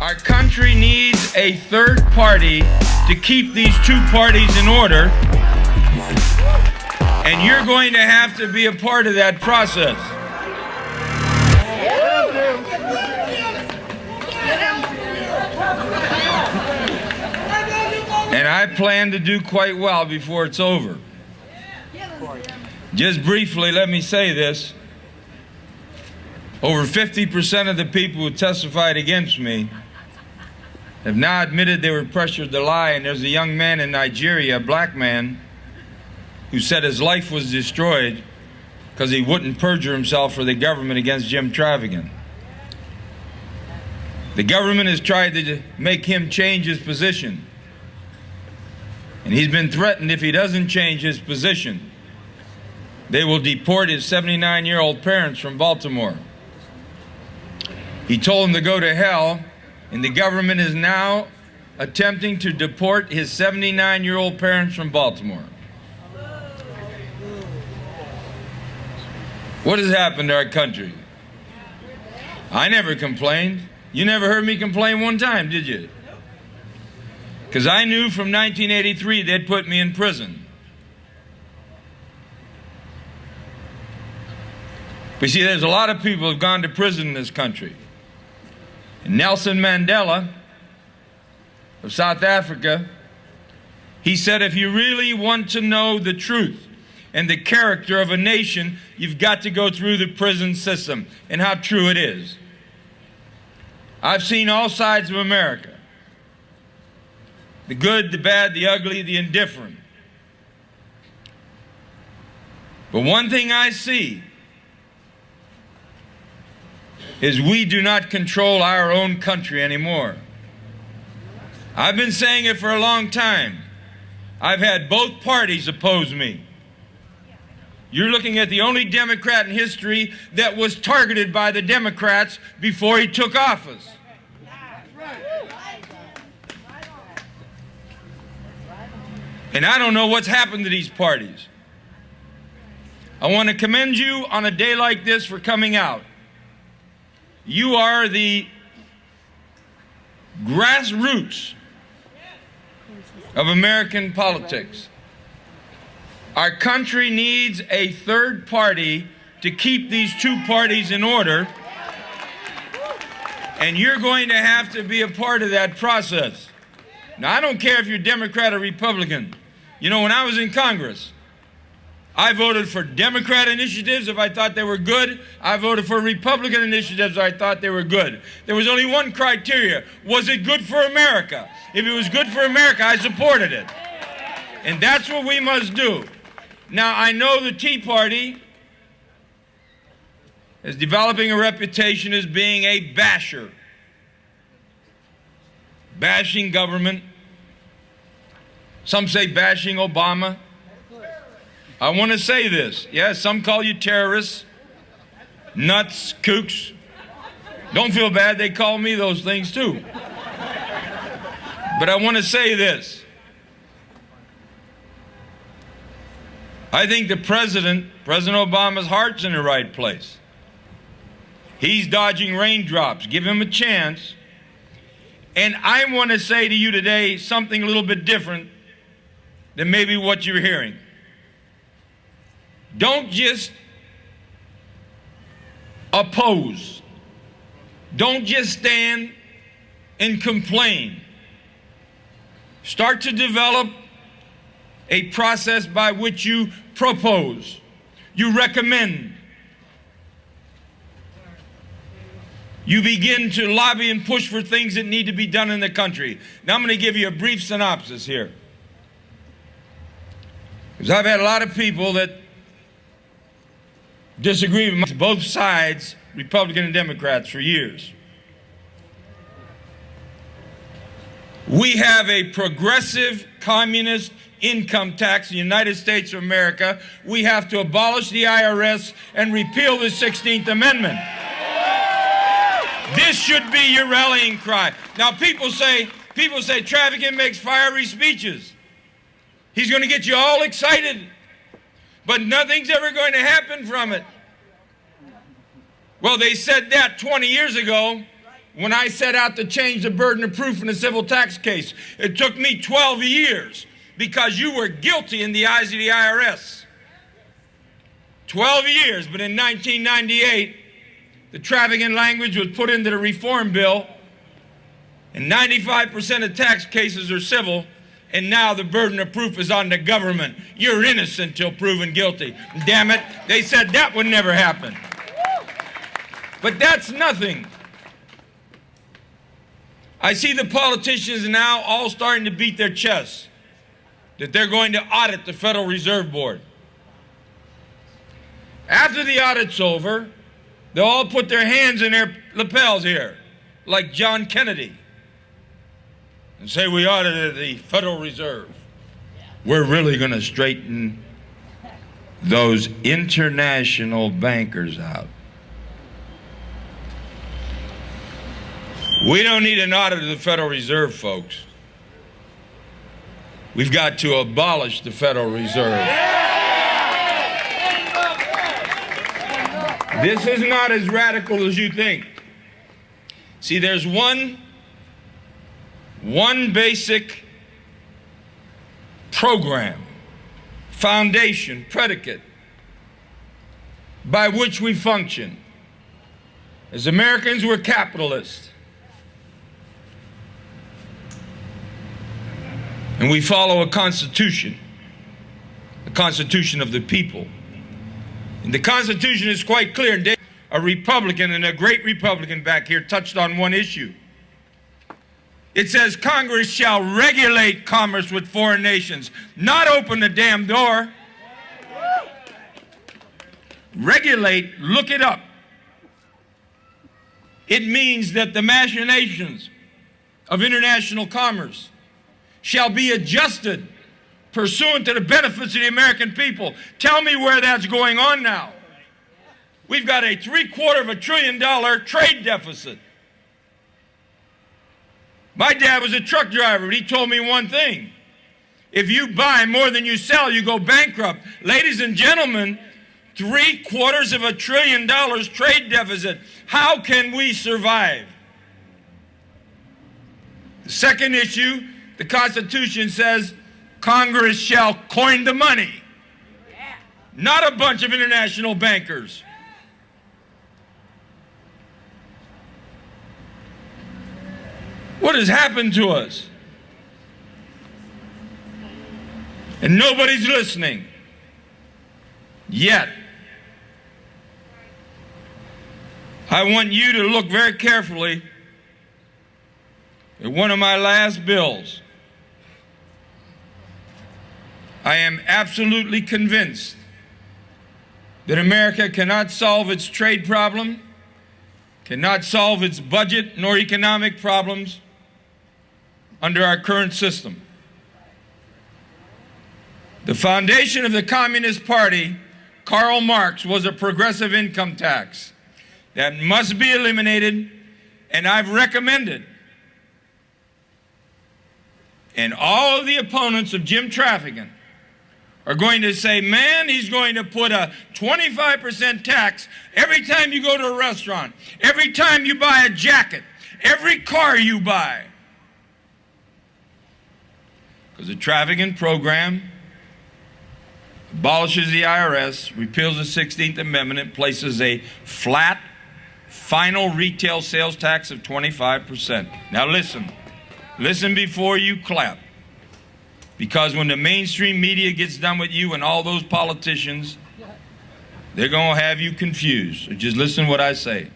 Our country needs a third party to keep these two parties in order, and you're going to have to be a part of that process. And I plan to do quite well before it's over. Just briefly, let me say this. Over 50% of the people who testified against me have now admitted they were pressured to lie, and there's a young man in Nigeria, a black man, who said his life was destroyed because he wouldn't perjure himself for the government against Jim Traficant. The government has tried to make him change his position, and he's been threatened if he doesn't change his position, they will deport his 79-year-old parents from Baltimore. He told them to go to hell, and the government is now attempting to deport his 79-year-old parents from Baltimore. What has happened to our country? I never complained. You never heard me complain one time, did you? Because I knew from 1983 they'd put me in prison. But see, there's a lot of people who have gone to prison in this country. Nelson Mandela of South Africa, he said, if you really want to know the truth and the character of a nation, you've got to go through the prison system, and how true it is. I've seen all sides of America. The good, the bad, the ugly, the indifferent. But one thing I see is we do not control our own country anymore. I've been saying it for a long time. I've had both parties oppose me. You're looking at the only Democrat in history that was targeted by the Democrats before he took office. And I don't know what's happened to these parties. I want to commend you on a day like this for coming out. You are the grassroots of American politics. Our country needs a third party to keep these two parties in order, and you're going to have to be a part of that process. Now, I don't care if you're Democrat or Republican. You know, when I was in Congress, I voted for Democrat initiatives if I thought they were good. I voted for Republican initiatives if I thought they were good. There was only one criteria. Was it good for America? If it was good for America, I supported it. And that's what we must do. Now, I know the Tea Party is developing a reputation as being a basher. Bashing government. Some say bashing Obama. I want to say this. Yes, some call you terrorists, nuts, kooks. Don't feel bad, they call me those things too. But I want to say this. I think the President Obama's heart's in the right place. He's dodging raindrops. Give him a chance. And I want to say to you today something a little bit different than maybe what you're hearing. Don't just oppose. Don't just stand and complain. Start to develop a process by which you propose, you recommend, you begin to lobby and push for things that need to be done in the country. Now I'm going to give you a brief synopsis here, because I've had a lot of people that disagree with both sides, Republican and Democrats, for years. We have a progressive communist income tax in the United States of America. We have to abolish the IRS and repeal the 16th Amendment. This should be your rallying cry. Now people say Traficant makes fiery speeches. He's going to get you all excited, but nothing's ever going to happen from it. Well, they said that 20 years ago when I set out to change the burden of proof in a civil tax case. It took me 12 years because you were guilty in the eyes of the IRS. 12 years, but in 1998, the trafficking language was put into the reform bill, and 95% of tax cases are civil, and now the burden of proof is on the government. You're innocent till proven guilty. Damn it, they said that would never happen. But that's nothing. I see the politicians now all starting to beat their chests that they're going to audit the Federal Reserve Board. After the audit's over, they'll all put their hands in their lapels here, like John Kennedy, and say, we audited the Federal Reserve. We're really going to straighten those international bankers out. We don't need an audit of the Federal Reserve, folks. We've got to abolish the Federal Reserve. This is not as radical as you think. See, there's one basic program, foundation, predicate by which we function. As Americans, we're capitalists. And we follow a constitution, the Constitution of the people. And the Constitution is quite clear. A Republican, and a great Republican back here, touched on one issue. It says Congress shall regulate commerce with foreign nations, not open the damn door. Regulate, look it up. It means that the machinations of international commerce shall be adjusted pursuant to the benefits of the American people. Tell me where that's going on now. We've got a $750 billion trade deficit. My dad was a truck driver, but he told me one thing. If you buy more than you sell, you go bankrupt. Ladies and gentlemen, $750 billion trade deficit. How can we survive? The second issue, the Constitution says Congress shall coin the money, not a bunch of international bankers. What has happened to us? And nobody's listening yet. I want you to look very carefully at one of my last bills. I am absolutely convinced that America cannot solve its trade problem, cannot solve its budget nor economic problems under our current system. The foundation of the Communist Party, Karl Marx, was a progressive income tax that must be eliminated, and I've recommended. And all of the opponents of Jim Traficant are going to say, man, he's going to put a 25% tax every time you go to a restaurant, every time you buy a jacket, every car you buy. Because the Traficant program abolishes the IRS, repeals the 16th Amendment, and places a flat, final retail sales tax of 25%. Now listen. Listen before you clap. Because when the mainstream media gets done with you and all those politicians, they're going to have you confused. So just listen to what I say.